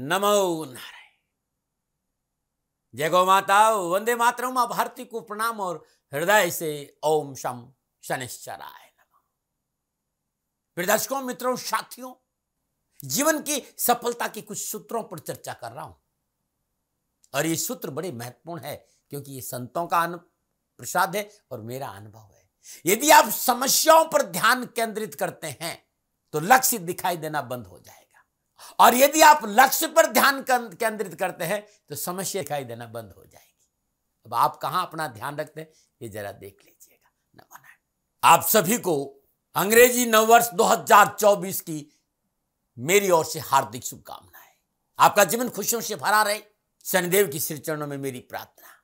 नमो नारायण। जय गौ माता, वंदे मातरम। मां भारती को प्रणाम और हृदय से ओम शम शनिश्चराय नमः। प्रिय दर्शकों, मित्रों, साथियों, जीवन की सफलता के कुछ सूत्रों पर चर्चा कर रहा हूं और ये सूत्र बड़े महत्वपूर्ण है क्योंकि ये संतों का प्रसाद है और मेरा अनुभव है। यदि आप समस्याओं पर ध्यान केंद्रित करते हैं तो लक्ष्य दिखाई देना बंद हो जाएगा, और यदि आप लक्ष्य पर ध्यान केंद्रित करते हैं तो समस्या दिखाई देना बंद हो जाएगी। अब आप कहां अपना ध्यान रखते हैं ये जरा देख लीजिएगा। नमन। आप सभी को अंग्रेजी नववर्ष 2024 की मेरी ओर से हार्दिक शुभकामनाएं। आपका जीवन खुशियों से भरा रहे, शनिदेव की श्री चरणों में मेरी प्रार्थना।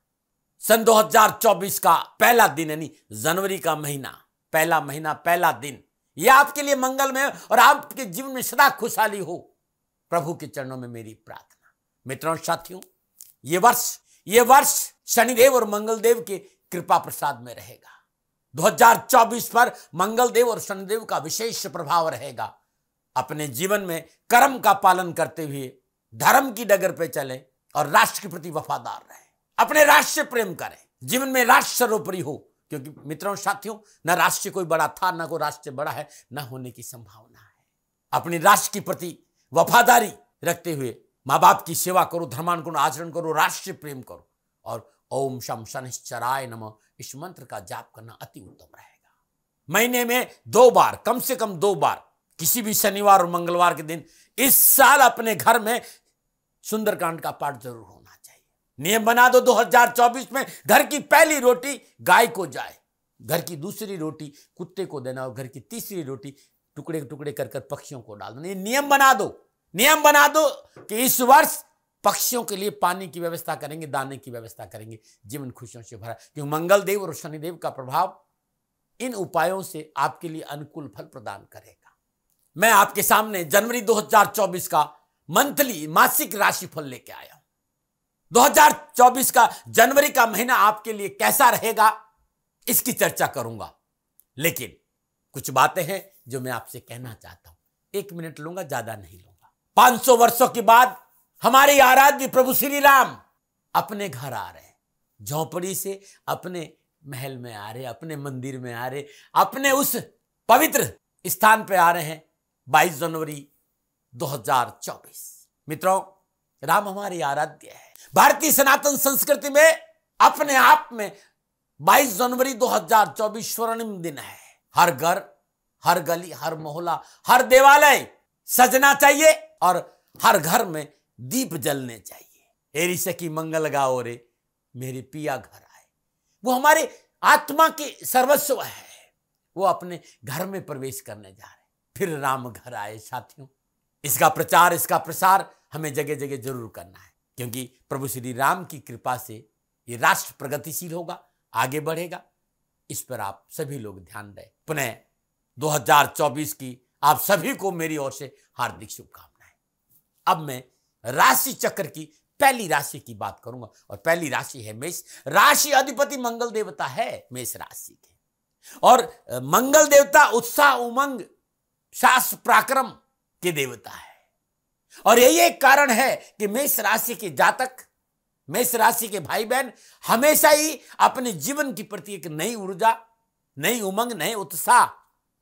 सन 2024 का पहला दिन यानी जनवरी का महीना, पहला महीना, पहला दिन, यह आपके लिए मंगलमय और आपके जीवन में सदा खुशहाली हो, प्रभु के चरणों में मेरी प्रार्थना। मित्रों, साथियों, ये वर्ष शनिदेव और मंगलदेव के कृपा प्रसाद में रहेगा। 2024 पर मंगलदेव और शनिदेव का विशेष प्रभाव रहेगा। अपने जीवन में कर्म का पालन करते हुए धर्म की डगर पे चले और राष्ट्र के प्रति वफादार रहे, अपने राष्ट्र से प्रेम करें, जीवन में राष्ट्र सर्वोपरि हो, क्योंकि मित्रों, साथियों, न राष्ट्र कोई बड़ा था, न कोई राष्ट्र बड़ा है, न होने की संभावना है। अपने राष्ट्र के प्रति वफादारी रखते हुए माँ बाप की सेवा करो, धर्मानुकूल आचरण करो, राष्ट्र से प्रेम करो और ओम शम शनिश्चराय नमः इस मंत्र का जाप करना अति उत्तम रहेगा। महीने में 2 बार, कम से कम 2 बार, किसी भी शनिवार और मंगलवार के दिन इस साल अपने घर में सुंदरकांड का पाठ जरूर होना चाहिए। नियम बना दो 2024 में घर की पहली रोटी गाय को जाए, घर की दूसरी रोटी कुत्ते को देना और घर की तीसरी रोटी टुकड़े टुकड़े कर पक्षियों को डाल देना। ये नियम बना दो कि इस वर्ष पक्षियों के लिए पानी की व्यवस्था करेंगे, दाने की व्यवस्था करेंगे, जीवन खुशियों से भरा, क्योंकि मंगलदेव और शनिदेव का प्रभाव इन उपायों से आपके लिए अनुकूल फल प्रदान करेगा। मैं आपके सामने जनवरी 2024 का मासिक राशिफल लेके आया हूं। 2024 का जनवरी का महीना आपके लिए कैसा रहेगा इसकी चर्चा करूंगा, लेकिन कुछ बातें हैं जो मैं आपसे कहना चाहता हूं। 1 मिनट लूंगा, ज्यादा नहीं लूंगा। 500 वर्षों के बाद हमारे आराध्य प्रभु श्री राम अपने घर आ रहे हैं, झोंपड़ी से अपने महल में आ रहे, अपने मंदिर में आ रहे, अपने उस पवित्र स्थान पे आ रहे हैं। 22 जनवरी 2024। मित्रों, राम हमारे आराध्य है। भारतीय सनातन संस्कृति में अपने आप में 22 जनवरी 2024 स्वर्णिम दिन है। हर घर, हर गली, हर मोहल्ला, हर देवालय सजना चाहिए और हर घर में दीप जलने चाहिए। एरी सखी मंगल गाओ रे मेरे पिया घर आए। वो हमारे आत्मा की सर्वस्व है, वो अपने घर में प्रवेश करने जा रहे, फिर राम घर आए। साथियों, इसका प्रचार, इसका प्रसार हमें जगह जगह जरूर करना है, क्योंकि प्रभु श्री राम की कृपा से ये राष्ट्र प्रगतिशील होगा, आगे बढ़ेगा। इस पर आप सभी लोग ध्यान दें। पुनः 2024 की आप सभी को मेरी ओर से हार्दिक शुभकामनाएं। अब मैं राशि चक्र की पहली राशि की बात करूंगा और पहली राशि है मेष राशि। अधिपति मंगल देवता है मेष राशि के, और मंगल देवता उत्साह, उमंग, साहस, पराक्रम के देवता है। और यही एक कारण है कि मेष राशि के जातक, मेष राशि के भाई बहन हमेशा ही अपने जीवन के प्रति एक नई ऊर्जा, नई उमंग, नए उत्साह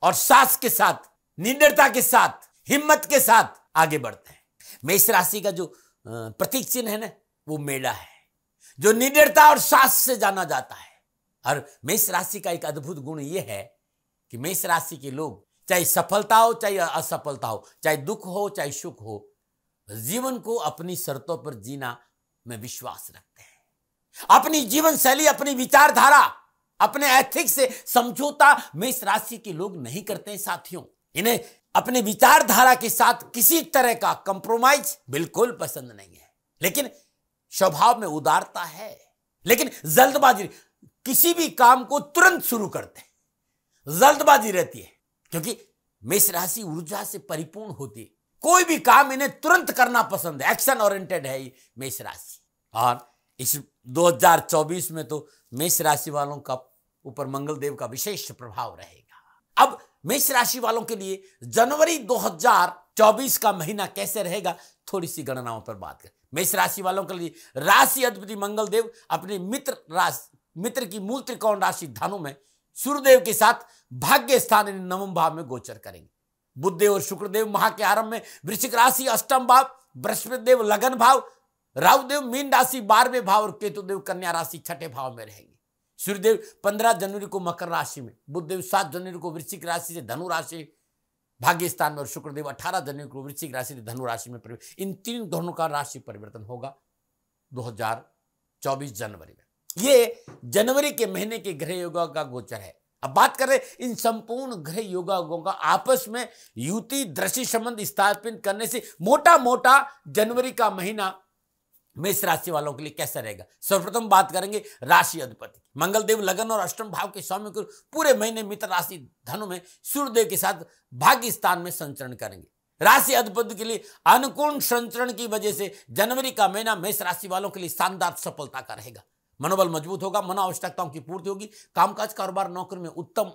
और साहस के साथ, निडरता के साथ, हिम्मत के साथ आगे बढ़ते हैं। मेष राशि का जो प्रतीक चिन्ह है ना, वो मेढ़ा है, जो निडरता और साहस से जाना जाता है। और मेष राशि का एक अद्भुत गुण यह है कि मेष राशि के लोग चाहे सफलता हो चाहे असफलता हो, चाहे दुख हो चाहे सुख हो, जीवन को अपनी शर्तों पर जीना में विश्वास रखते हैं। अपनी जीवन शैली, अपनी विचारधारा, अपने एथिक्स से समझौता मेष राशि के लोग नहीं करते हैं। साथियों, इन्हें अपने विचारधारा के साथ किसी तरह का कंप्रोमाइज बिल्कुल पसंद नहीं है, लेकिन स्वभाव में उदारता है, लेकिन जल्दबाजी, किसी भी काम को तुरंत शुरू करते हैं, जल्दबाजी रहती है, क्योंकि मेष राशि ऊर्जा से परिपूर्ण होती है। कोई भी काम इन्हें तुरंत करना पसंद है, एक्शन ओरिएंटेड है ये मेष राशि। और इस 2024 में तो मेष राशि वालों का ऊपर मंगलदेव का विशेष प्रभाव रहेगा। अब मेष राशि वालों के लिए जनवरी 2024 2024 का महीना कैसे रहेगा, थोड़ी सी गणनाओं पर बात करें। मेष राशि वालों के लिए राशि अधिपति मंगल देव अपने मित्र की मूल त्रिकोण राशि धनु में सूर्यदेव के साथ भाग्य स्थान यानी नवम भाव में गोचर करेंगे। बुधदेव और शुक्रदेव माह के आरंभ में वृश्चिक राशि अष्टम भाव, बृहस्पति देव लगन भाव, राहुदेव मीन राशि 12वें भाव और केतुदेव कन्या राशि 6ठे भाव में रहेंगे। सूर्यदेव 15 जनवरी को मकर राशि में, बुधदेव 7 जनवरी को वृश्चिक राशि से धनु राशि भाग्य स्थान में और शुक्रदेव 18 जनवरी को वृश्चिक राशि से धनु राशि में इन तीन दोनों का राशि परिवर्तन होगा 2024 जनवरी में। ये जनवरी के महीने के ग्रह योगा का गोचर है। अब बात करें इन संपूर्ण ग्रह योगों का आपस में युति दृष्टि संबंध स्थापित करने से मोटा मोटा जनवरी का महीना मेष राशि वालों के लिए कैसा रहेगा। सर्वप्रथम बात करेंगे राशि अधिपति मंगलदेव लगन और अष्टम भाव के स्वामी को पूरे महीने मित्र राशि धनु में सूर्यदेव के साथ भाग्य स्थान में संचरण करेंगे। राशि अधिपति के लिए अनुकूल संचरण की वजह से जनवरी का महीना मेष राशि वालों के लिए शानदार सफलता का रहेगा। मनोबल मजबूत होगा, मनोआवश्यकताओं की पूर्ति होगी, कामकाज कारोबार नौकरी में उत्तम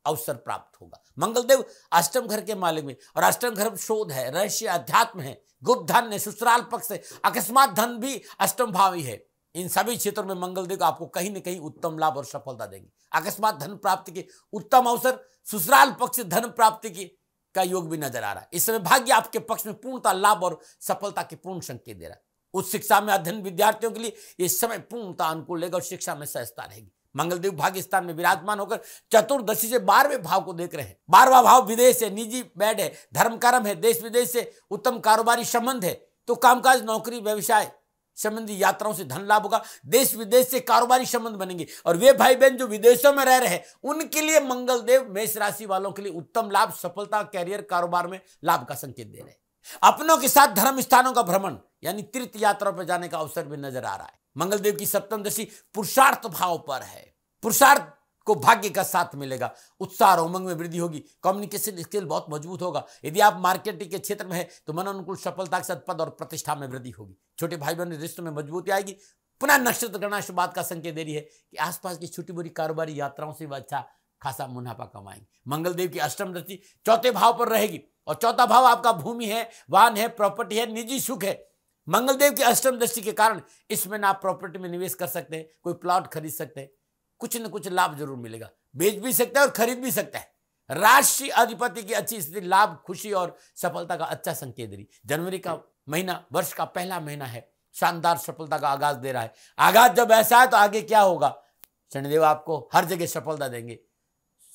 अवसर प्राप्त होगा। मंगलदेव अष्टम घर के मालिक में और अष्टम घर शोध है, रहस्य, अध्यात्म है, गुप्त धन है, ससुराल पक्ष है, अकस्मात धन भी अष्टम भावी है। इन सभी क्षेत्रों में मंगलदेव आपको कहीं न कहीं उत्तम लाभ और सफलता देंगे। अकस्मात धन प्राप्ति के उत्तम अवसर, ससुराल पक्ष से धन प्राप्ति की का योग भी नजर आ रहा है। इस समय भाग्य आपके पक्ष में पूर्णता लाभ और सफलता के पूर्ण संकेत दे रहा है। उच्च शिक्षा में अध्ययन विद्यार्थियों के लिए इस समय पूर्णता अनुकूल रहेगा और शिक्षा में सहजता रहेगी। मंगलदेव भाग्य स्थान में विराजमान होकर चतुर्दशी से 12वें भाव को देख रहे हैं। 12वां भाव विदेश है, निजी बैड है, धर्म कर्म है, देश विदेश से उत्तम कारोबारी संबंध है, तो कामकाज नौकरी व्यवसाय संबंधी यात्राओं से धन लाभ होगा। देश विदेश से कारोबारी संबंध बनेंगे और वे भाई बहन जो विदेशों में रह रहे हैं उनके लिए मंगलदेव मेष राशि वालों के लिए उत्तम लाभ, सफलता, कैरियर, कारोबार में लाभ का संकेत दे रहे हैं। अपनों के साथ धर्म स्थानों का भ्रमण यानी तीर्थ यात्रा पर जाने का अवसर भी नजर आ रहा है। मंगलदेव की सप्तम दशा पुरुषार्थ भाव पर है। पुरुषार्थ को भाग्य का साथ मिलेगा, उत्साह और उमंग में वृद्धि होगी, कम्युनिकेशन स्किल बहुत मजबूत होगा। यदि आप मार्केटिंग के क्षेत्र में है तो मनोनुकूल सफलता के साथ पद और प्रतिष्ठा में वृद्धि होगी। छोटे भाई बहन रिश्तों में मजबूती आएगी। पुनः नक्षत्र गणना इस बात का संकेत दे रही है कि आसपास की छोटी बड़ी कारोबारी यात्राओं से वह अच्छा खासा मुनाफा कमाएंगे। मंगलदेव की अष्टम दृष्टि चौथे भाव पर रहेगी और चौथा भाव आपका भूमि है, वाहन है, प्रॉपर्टी है, निजी सुख है। मंगलदेव की अष्टम दृष्टि के कारण इसमें आप प्रॉपर्टी में निवेश कर सकते हैं, कोई प्लॉट खरीद सकते हैं, कुछ न कुछ लाभ जरूर मिलेगा। बेच भी सकता है और खरीद भी सकता है। राशि अधिपति की अच्छी स्थिति लाभ, खुशी और सफलता का अच्छा संकेत दे रही। जनवरी का महीना वर्ष का पहला महीना है, शानदार सफलता का आगाज दे रहा है। आगाज जब ऐसा है तो आगे क्या होगा, शनिदेव आपको हर जगह सफलता देंगे।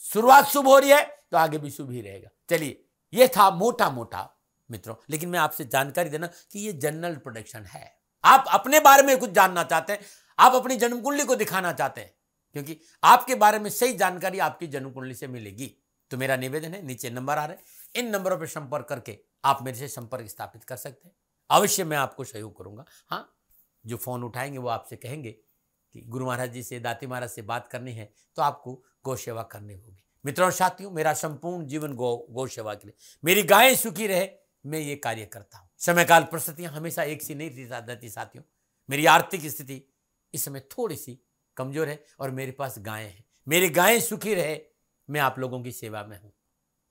शुरुआत शुभ हो रही है तो आगे भी शुभ ही रहेगा। चलिए, यह था मोटा मोटा मित्रों, लेकिन मैं आपसे जानकारी देना कि यह जनरल प्रेडिक्शन है। आप अपने बारे में कुछ जानना चाहते हैं, आप अपनी जन्म कुंडली को दिखाना चाहते हैं, क्योंकि आपके बारे में सही जानकारी आपकी जन्म कुंडली से मिलेगी। तो मेरा निवेदन है, नीचे नंबर आ रहे हैं, इन नंबरों पर संपर्क करके आप मेरे से संपर्क स्थापित कर सकते हैं। अवश्य मैं आपको सहयोग करूंगा। हाँ, जो फोन उठाएंगे वो आपसे कहेंगे कि गुरु महाराज जी से, दाती महाराज से बात करनी है तो आपको गौ सेवा करनी होगी। मित्रों और साथियों, मेरा संपूर्ण जीवन गौ सेवा के लिए, मेरी गायें सुखी रहे, मैं ये कार्य करता हूं। समय काल परिस्थितियां हमेशा एक सी नहीं रहती साथियों। मेरी आर्थिक स्थिति इस समय थोड़ी सी कमजोर है और मेरे पास गायें हैं। मेरी गायें सुखी रहे, मैं आप लोगों की सेवा में हूं।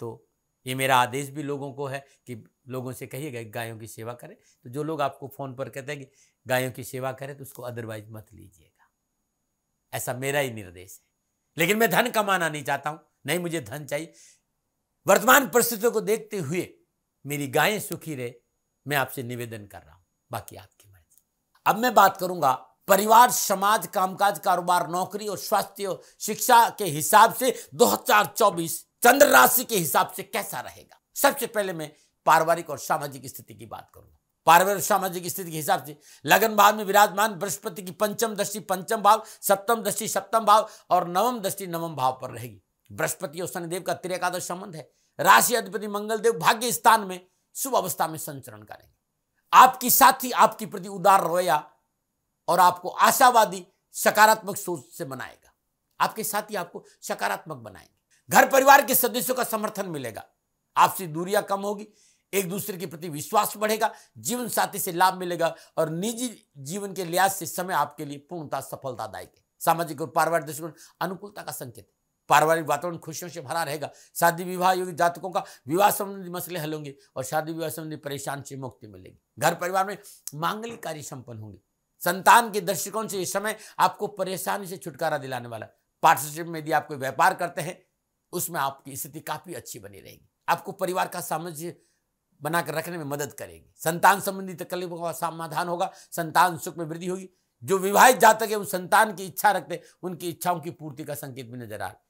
तो ये मेरा आदेश भी लोगों को है कि लोगों से कहिएगा गायों की सेवा करें। तो जो लोग आपको फोन पर कहते हैं कि गायों की सेवा करें तो उसको अदरवाइज मत लीजिएगा, ऐसा मेरा ही निर्देश है। लेकिन मैं धन कमाना नहीं चाहता हूं, नहीं मुझे धन चाहिए। वर्तमान परिस्थितियों को देखते हुए मेरी गायें सुखी रहे, मैं आपसे निवेदन कर रहा हूं, बाकी आपकी मर्जी। अब मैं बात करूंगा परिवार, समाज, कामकाज, कारोबार, नौकरी और स्वास्थ्य और शिक्षा के हिसाब से 2024 चंद्र राशि के हिसाब से कैसा रहेगा। सबसे पहले मैं पारिवारिक और सामाजिक स्थिति की बात करूंगा। पारिवारिक और सामाजिक स्थिति के हिसाब से लगन भाव में विराजमान बृहस्पति की पंचम दृष्टि पंचम भाव, सप्तम दृष्टि सप्तम भाव और नवम दृष्टि नवम भाव पर रहेगी। बृहस्पति और शनिदेव का त्रिएकादश संबंध है। राशि अधिपति मंगलदेव भाग्य स्थान में शुभ अवस्था में संचरण करेंगे। आपकी साथी आपके प्रति उदार रवैया और आपको आशावादी सकारात्मक सोच से बनाएगा। आपके साथी आपको सकारात्मक बनाएंगे। घर परिवार के सदस्यों का समर्थन मिलेगा। आपसी दूरियां कम होगी, एक दूसरे के प्रति विश्वास बढ़ेगा, जीवन साथी से लाभ मिलेगा और निजी जीवन के लिहाज से समय आपके लिए पूर्णतः सफलतादायक है। सामाजिक और पारिवारिक दृष्टिकोण अनुकूलता का संकेत है। पारिवारिक वातावरण खुशियों से भरा रहेगा। शादी विवाह योग्य जातकों का विवाह संबंधी मसले हल होंगे और शादी विवाह संबंधी परेशान से मुक्ति मिलेगी। घर परिवार में मांगलिक कार्य संपन्न होंगे। संतान के दृष्टिकोण से इस समय आपको परेशानी से छुटकारा दिलाने वाला। पार्टनरशिप में यदि आप कोई व्यापार करते हैं उसमें आपकी स्थिति काफी अच्छी बनी रहेगी। आपको परिवार का सामंजस्य बनाकर रखने में मदद करेगी। संतान संबंधी तकलीफों का समाधान होगा। संतान सुख में वृद्धि होगी। जो विवाहित जातक है उन संतान की इच्छा रखते उनकी इच्छाओं की पूर्ति का संकेत भी नजर आ रहा है।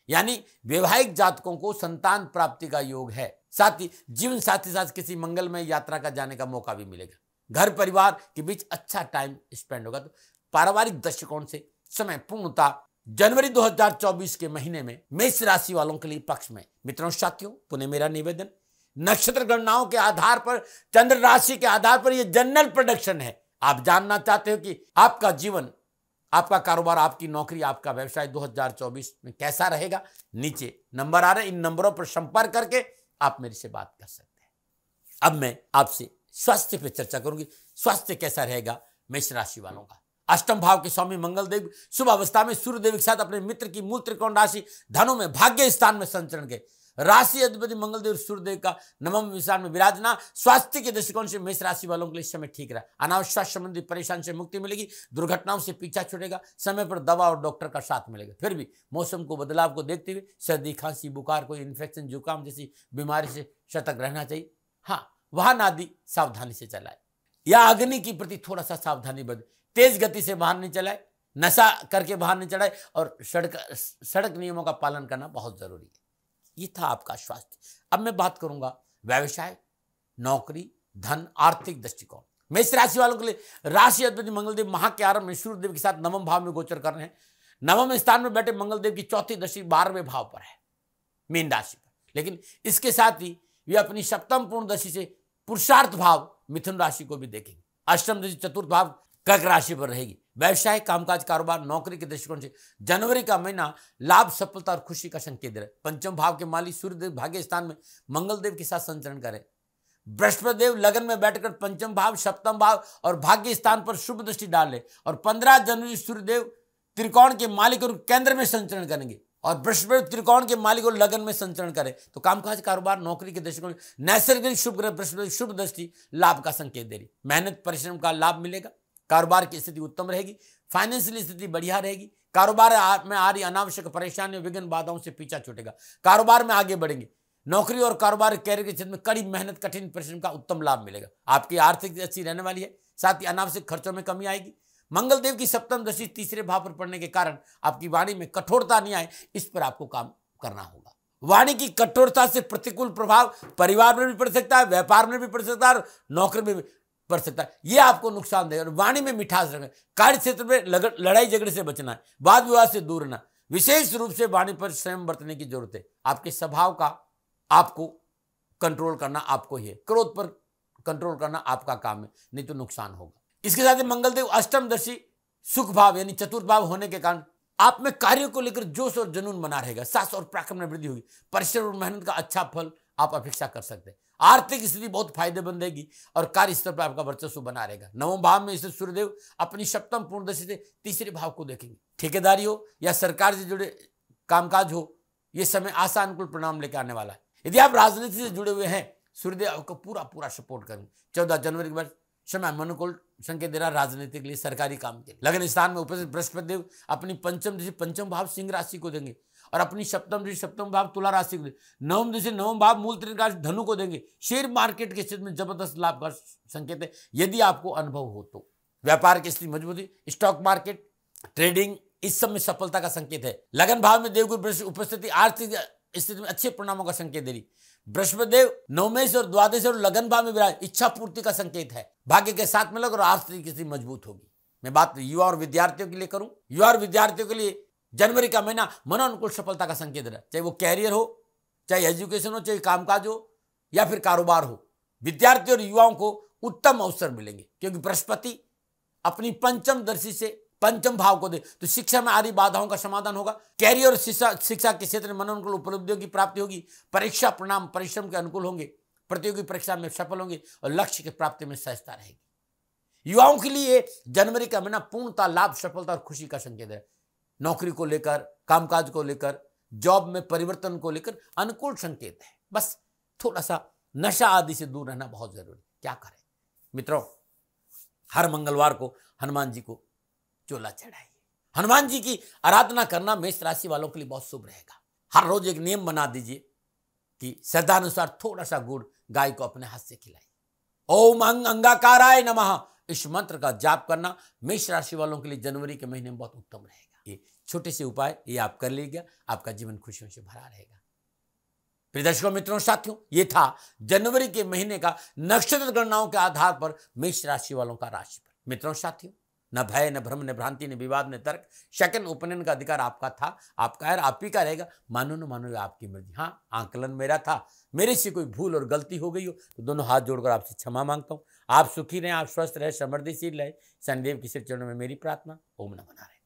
यानी वैवाहिक जातकों को संतान प्राप्ति का योग है। साथ ही जीवन साथी साथ किसी मंगलमय यात्रा का जाने का मौका भी मिलेगा। घर परिवार के बीच अच्छा टाइम स्पेंड होगा। तो पारिवारिक दृष्टिकोण से समय पूर्णतः जनवरी 2024 के महीने में मेष राशि वालों के लिए पक्ष में। मित्रों साथियों, पुनः मेरा निवेदन, नक्षत्र गणनाओं के आधार पर, चंद्र राशि के आधार पर यह जनरल प्रेडिक्शन है। आप जानना चाहते हो कि आपका जीवन, आपका कारोबार, आपकी नौकरी, आपका व्यवसाय 2024 में कैसा रहेगा? नीचे नंबर आ रहे हैं, इन नंबरों पर संपर्क करके आप मेरे से बात कर सकते हैं। अब मैं आपसे स्वास्थ्य पे चर्चा करूंगी। स्वास्थ्य कैसा रहेगा मेष राशि वालों का? अष्टम भाव के स्वामी मंगल देव शुभ अवस्था में सूर्य देव के साथ अपने मित्र की मूल त्रिकोण राशि धनु में भाग्य स्थान में संचरण के राशि अधिपति मंगल देव सूर्यदेव का नवम स्थान में विराजना स्वास्थ्य के दृष्टिकोण से मेष राशि वालों के लिए समय ठीक रहा। अनावश्यक संबंधी परेशानी से मुक्ति मिलेगी। दुर्घटनाओं से पीछा छूटेगा। समय पर दवा और डॉक्टर का साथ मिलेगा। फिर भी मौसम को बदलाव को देखते हुए सर्दी, खांसी, बुखार, कोई इन्फेक्शन, जुकाम जैसी बीमारी से सतर्क रहना चाहिए। हाँ, वाहन आदि सावधानी से चलाए या अग्नि के प्रति थोड़ा सा सावधानी बरतें। तेज गति से वाहन नहीं चलाए, नशा करके वाहन नहीं चलाए और सड़क नियमों का पालन करना बहुत जरूरी है। ये था आपका स्वास्थ्य। अब मैं बात करूंगा व्यवसाय, नौकरी, धन, आर्थिक दृष्टिकोण। मेष राशि वालों के लिए राशि अधिपति मंगलदेव माह के आरंभ में सूर्यदेव के साथ नवम भाव में गोचर कर रहे हैं। नवम स्थान में बैठे मंगलदेव की चौथी दृष्टि 12वें भाव पर है, मीन राशि पर। लेकिन इसके साथ ही वे अपनी सप्तम पूर्ण दृष्टि से पुरुषार्थ भाव मिथुन राशि को भी देखेंगे। अष्टम दृष्टि चतुर्थ भाव कर्क राशि पर रहेगी। व्यवसाय, कामकाज, कारोबार, नौकरी के दृष्टिकोण से जनवरी का महीना लाभ, सफलता और खुशी का संकेत दे रहा है। पंचम भाव के मालिक सूर्यदेव भाग्य स्थान में मंगलदेव के साथ संचरण करें। बृहस्पति देव लगन में बैठकर पंचम भाव, सप्तम भाव और भाग्य स्थान पर शुभ दृष्टि डाल ले और 15 जनवरी सूर्यदेव त्रिकोण के मालिक और केंद्र में संचरण करेंगे और बृहस्पति त्रिकोण के मालिक और लगन में संचरण करें तो कामकाज, कारोबार, नौकरी के दृष्टिकोण नैसर्गिक शुभ ग्रह बृहस्पति शुभ दृष्टि लाभ का संकेत दे रही। मेहनत परिश्रम का लाभ मिलेगा। कारोबार की स्थिति उत्तम रहेगी। फाइनेंशियल स्थिति बढ़िया रहेगी। कारोबार में आ रही अनावश्यक परेशानियों, विघ्न, बाधाओं से पीछा छूटेगा। कारोबार में आगे बढ़ेंगे। नौकरी और कारोबार, कैरियर के क्षेत्र में कड़ी मेहनत, कठिन परिश्रम का उत्तम लाभ मिलेगा। आपकी आर्थिक स्थिति अच्छी रहने वाली है। साथ ही अनावश्यक खर्चों में कमी आएगी। मंगल देव की सप्तम दृष्टि तीसरे भाव पर पड़ने के कारण आपकी वाणी में कठोरता नहीं आए, इस पर आपको काम करना होगा। वाणी की कठोरता से प्रतिकूल प्रभाव परिवार में भी पड़ सकता है, व्यापार में भी पड़ सकता है और नौकरी में भी पड़ सकता है। यह आपको नुकसान देगा। और वाणी में मिठास रखें। कार्य क्षेत्र में लड़ाई झगड़े से बचना है। वाद विवाद से दूर रहना। विशेष रूप से वाणी पर संयम बरतने की जरूरत है। आपके स्वभाव का आपको कंट्रोल करना आपको ही है। क्रोध पर कंट्रोल करना आपका काम है, नहीं तो नुकसान होगा। इसके साथ ही मंगलदेव अष्टम दर्शी सुख भाव यानी चतुर्थ भाव होने के कारण आप में कार्यों को लेकर जोश और जुनून बना रहेगा। साहस और पराक्रम में वृद्धि होगी। परिश्रम और मेहनत का अच्छा फल आप अपेक्षा कर सकते हैं। आर्थिक स्थिति बहुत फायदेमंद रहेगी और कार्य स्तर पर आपका वर्चस्व बना रहेगा। नवम भाव में स्थित सूर्यदेव अपनी सप्तम पूर्ण दृष्टि से तीसरे भाव को देखेंगे। ठेकेदारी हो या सरकार से जुड़े कामकाज हो, यह समय आशा अनुकूल परिणाम लेकर आने वाला है। यदि आप राजनीति से जुड़े हुए हैं, सूर्यदेव आपको पूरा सपोर्ट करेंगे। 14 जनवरी के बाद समय अनुकूल संकेत दे रहा राजनीति के लिए, सरकारी काम के लिए। लगन स्थान में उपस्थित बृहस्पति देव अपनी पंचम दृष्टि पंचम भाव सिंह राशि को देंगे और अपनी सप्तम दृष्टि सप्तम भाव तुला राशि को देंगे। नवम दृष्टि नवम भाव मूल त्रिकोण राशि धनु को देंगे। शेयर मार्केट के क्षेत्र में जबरदस्त लाभ का संकेत है यदि आपको अनुभव हो तो। व्यापार की स्थिति मजबूती, स्टॉक मार्केट, ट्रेडिंग, इस सब में सफलता का संकेत है। लगन भाव में देवगुरु बृहस्पति उपस्थिति आर्थिक स्थिति में अच्छे परिणामों का संकेत दे रही। बृहस्पति देव नवमेश और द्वादश और लगन भाव में विराज, इच्छा पूर्ति का संकेत है। भाग्य के साथ में लग और आर्थिक स्थिति मजबूत होगी। मैं बात युवा और विद्यार्थियों के लिए करूं, युवा और विद्यार्थियों के लिए जनवरी का महीना मनोनुकूल सफलता का संकेत रहा। चाहे वो कैरियर हो, चाहे एजुकेशन हो, चाहे कामकाज हो या फिर कारोबार हो, विद्यार्थी और युवाओं को उत्तम अवसर मिलेंगे क्योंकि बृहस्पति अपनी पंचम दृष्टि से पंचम भाव को दे तो शिक्षा में आ रही बाधाओं का समाधान होगा। कैरियर और शिक्षा के क्षेत्र में मनोनुकूल उपलब्धियों की प्राप्ति होगी। परीक्षा परिणाम परिश्रम के अनुकूल होंगे। प्रतियोगी परीक्षा में सफल होंगे और लक्ष्य की प्राप्ति में सहजता रहेगी। युवाओं के लिए जनवरी का महीना पूर्णतः लाभ, सफलता और खुशी का संकेत है। नौकरी को लेकर, कामकाज को लेकर, जॉब में परिवर्तन को लेकर अनुकूल संकेत है। बस थोड़ा सा नशा आदि से दूर रहना बहुत जरूरी। क्या करें मित्रों, हर मंगलवार को हनुमान जी को चोला चढ़ाइए। हनुमान जी की आराधना करना मेष राशि वालों के लिए बहुत शुभ रहेगा। हर रोज एक नियम बना दीजिए कि श्रद्धानुसार थोड़ा सा गुड़ गाय को अपने हाथ से खिलाइए। ओम अंगाकाराय नमः, इस मंत्र का जाप करना मेष राशि वालों के लिए जनवरी के महीने में बहुत उत्तम रहेगा। ये छोटे से उपाय ये आप कर लीजिएगा, आपका जीवन खुशियों से भरा रहेगा। प्रिय दर्शकों, मित्रों, साथियों, ये था जनवरी के महीने का नक्षत्र गणनाओं के आधार पर मेष राशि वालों का राशिफल। मित्रों, साथियों, न भय, न भ्रम, न भ्रांति, न विवाद, न तर्क, सेकंड ओपिनियन का अधिकार आपका था, आपका है, आप ही का रहेगा। मानो न मानो, आपकी मर्जी। हाँ, आंकलन मेरा था, मेरे से कोई भूल और गलती हो गई हो तो दोनों हाथ जोड़कर आपसे क्षमा मांगता हूं। आप सुखी रहें, आप स्वस्थ रहे, समृद्धिशील रहे, शनिदेव के श्री चरणों में मेरी प्रार्थना। ओम नमो नारायण।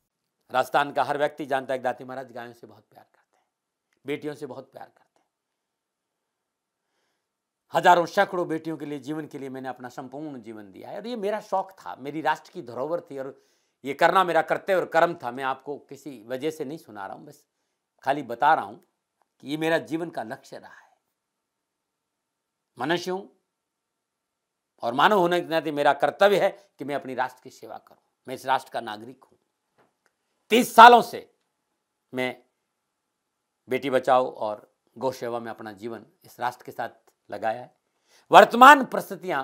राजस्थान का हर व्यक्ति जानता है कि दाती महाराज गायों से बहुत प्यार करते हैं, बेटियों से बहुत प्यार करते हैं। हजारों सैकड़ों बेटियों के लिए, जीवन के लिए मैंने अपना संपूर्ण जीवन दिया है और ये मेरा शौक था, मेरी राष्ट्र की धरोहर थी और ये करना मेरा कर्तव्य और कर्म था। मैं आपको किसी वजह से नहीं सुना रहा हूं, बस खाली बता रहा हूं कि ये मेरा जीवन का लक्ष्य रहा है। मनुष्य हूं और मानव होने के नाते मेरा कर्तव्य है कि मैं अपनी राष्ट्र की सेवा करूं। मैं इस राष्ट्र का नागरिक हूं। 30 सालों से मैं बेटी बचाओ और गौ सेवा में अपना जीवन इस राष्ट्र के साथ लगाया है। वर्तमान परिस्थितियां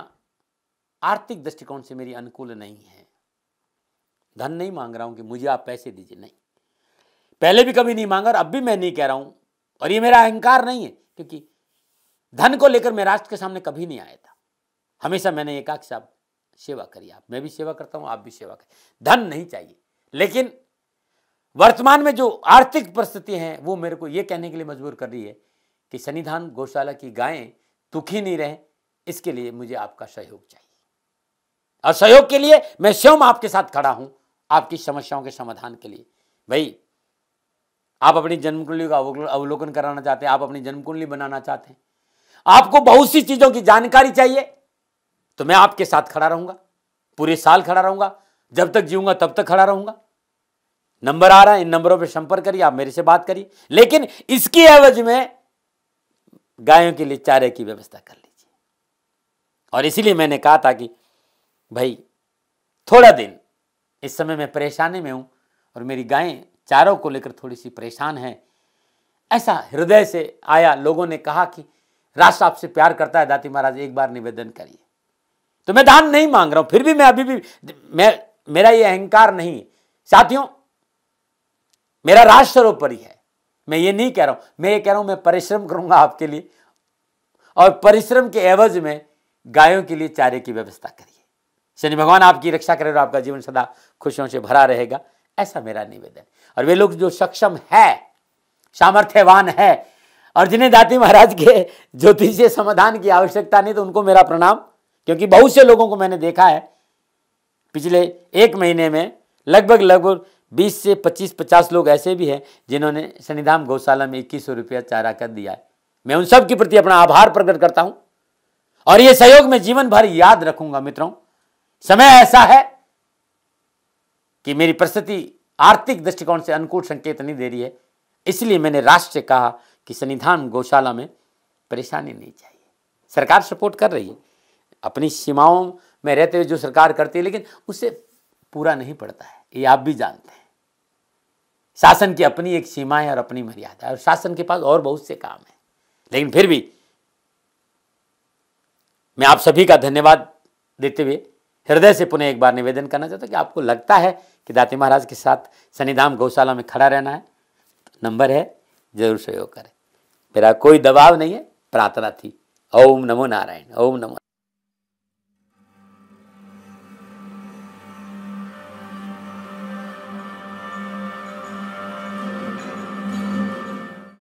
आर्थिक दृष्टिकोण से मेरी अनुकूल नहीं है। धन नहीं मांग रहा हूं कि मुझे आप पैसे दीजिए, नहीं, पहले भी कभी नहीं मांगा और अब भी मैं नहीं कह रहा हूं। और ये मेरा अहंकार नहीं है, क्योंकि धन को लेकर मैं राष्ट्र के सामने कभी नहीं आया था। हमेशा मैंने ये कहा कि साहब सेवा करिए, आप, मैं भी सेवा करता हूं, आप भी सेवा करें, धन नहीं चाहिए। लेकिन वर्तमान में जो आर्थिक परिस्थिति हैं वो मेरे को ये कहने के लिए मजबूर कर रही है कि सन्निधान गौशाला की गायें दुखी नहीं रहे, इसके लिए मुझे आपका सहयोग चाहिए। और सहयोग के लिए मैं स्वयं आपके साथ खड़ा हूं, आपकी समस्याओं के समाधान के लिए। भाई, आप अपनी जन्म कुंडली का अवलोकन कराना चाहते हैं, आप अपनी जन्म कुंडली बनाना चाहते हैं, आपको बहुत सी चीजों की जानकारी चाहिए, तो मैं आपके साथ खड़ा रहूंगा, पूरे साल खड़ा रहूंगा, जब तक जीऊंगा तब तक खड़ा रहूंगा। नंबर आ रहा है, इन नंबरों पर संपर्क करिए, आप मेरे से बात करिए, लेकिन इसकी एवज में गायों के लिए चारे की व्यवस्था कर लीजिए। और इसीलिए मैंने कहा था कि भाई थोड़ा दिन इस समय मैं परेशानी में हूं और मेरी गायें चारों को लेकर थोड़ी सी परेशान हैं। ऐसा हृदय से आया, लोगों ने कहा कि राष्ट्र आपसे प्यार करता है दाती महाराज, एक बार निवेदन करिए। तो मैं दान नहीं मांग रहा हूं, फिर भी मैं अभी भी मेरा ये अहंकार नहीं साथियों, मेरा राष्ट्र सर्वोपरि है। मैं ये नहीं कह रहा हूं, मैं ये कह रहा हूं मैं परिश्रम करूंगा आपके लिए, और परिश्रम के एवज में गायों के लिए चारे की व्यवस्था करिए। शनि भगवान आपकी रक्षा करे और आपका जीवन सदा खुशियों से भरा रहेगा, ऐसा मेरा निवेदन। और वे लोग जो सक्षम है, सामर्थ्यवान है और जिन्हें दाती महाराज के ज्योतिषीय समाधान की आवश्यकता नहीं, तो उनको मेरा प्रणाम। क्योंकि बहुत से लोगों को मैंने देखा है पिछले 1 महीने में, लगभग 20 से 25-50 लोग ऐसे भी हैं जिन्होंने सन्निधान गौशाला में 2100 रुपया चारा कर दिया है। मैं उन सब के प्रति अपना आभार प्रकट करता हूं और ये सहयोग मैं जीवन भर याद रखूंगा। मित्रों, समय ऐसा है कि मेरी परिस्थिति आर्थिक दृष्टिकोण से अनुकूल संकेत नहीं दे रही है, इसलिए मैंने राष्ट्र से कहा कि सन्निधान गौशाला में परेशानी नहीं चाहिए। सरकार सपोर्ट कर रही है, अपनी सीमाओं में रहते हुए जो सरकार करती है, लेकिन उससे पूरा नहीं पड़ता है, ये आप भी जानते हैं। शासन की अपनी एक सीमा है और अपनी मर्यादा है, और शासन के पास और बहुत से काम है। लेकिन फिर भी मैं आप सभी का धन्यवाद देते हुए हृदय से पुनः एक बार निवेदन करना चाहता हूं कि आपको लगता है कि दाती महाराज के साथ सन्निधान गौशाला में खड़ा रहना है, तो नंबर है, जरूर सहयोग करें। मेरा कोई दबाव नहीं है, प्रार्थना थी। ओम नमो नारायण। ओम नमो।